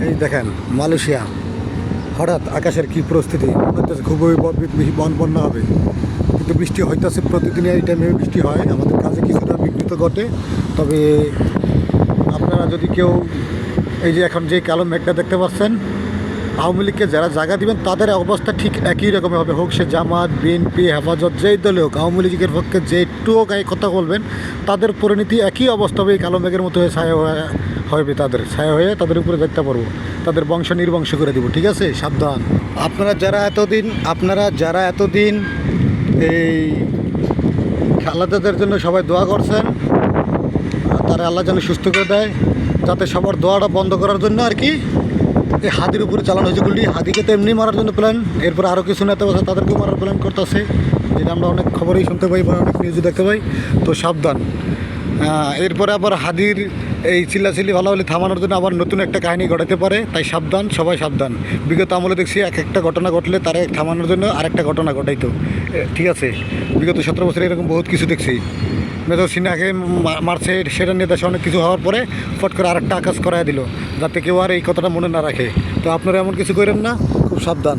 এই দেখেন মালয়েশিয়া হঠাৎ আকাশের কি পরিস্থিতি, মনে হচ্ছে খুবই বন্যা হবে, কিন্তু বৃষ্টি হইতেছে প্রতিদিনই এই টাইমে বৃষ্টি হয়, আমাদের কাজে কিছুটা বিঘ্নিত ঘটে। তবে আপনারা যদি কেউ এই যে এখন যে কালো মেঘটা দেখতে পাচ্ছেন, আওয়ামী লীগকে যারা জায়গা দিবেন তাদের অবস্থা ঠিক একই রকমের হবে, হোক সে জামাত, বিএনপি, হেফাজত, যেই দলে হোক, আওয়ামী লীগের পক্ষে যে একটুও গায়ে কথা বলবেন তাদের পরিণতি একই অবস্থা হবে, এই কালো মেঘের মতো হয়ে ছায়া হবে, তাদের ছায়া হয়ে তাদের উপরে দেখতে পারবো, তাদের বংশ নির্বংশ করে দিব। ঠিক আছে, সাবধান। আপনারা যারা এতদিন এই খালাদাদের জন্য সবাই দোয়া করছেন, তারা আল্লাহ যেন সুস্থ করে দেয়, যাতে সবার দোয়াটা বন্ধ করার জন্য আর কি এই হাদির উপরে চালানো হয়েছে গুলি। হাদিকে তো এমনি মারার জন্য প্ল্যান, এরপর আরও কিছু নেতা আছে তাদেরকেও মারার প্ল্যান করতেছে, যেটা আমরা অনেক খবরেই শুনতে পাই বা অনেক নিউজে দেখতে পাই। তো সাবধান। এরপরে আবার হাদির এই চিল্লাচিল্লি ভালোভাবে থামানোর জন্য আবার নতুন একটা কাহিনী ঘটাতে পারে, তাই সাবধান, সবাই সাবধান। বিগত আমলে দেখছি এক একটা ঘটনা ঘটলে তারা থামানোর জন্য আরেকটা ঘটনা ঘটাইতো। ঠিক আছে, বিগত 17 বছরে এরকম বহুত কিছু দেখছি। মেজর সিনহাকে মারছে, সেটা নিয়ে দেশে অনেক কিছু হওয়ার পরে ফট করে আরেকটা আকাশ করাই দিল, যাতে কেউ আর এই কথাটা মনে না রাখে। তো আপনারা এমন কিছু করেন না, খুব সাবধান।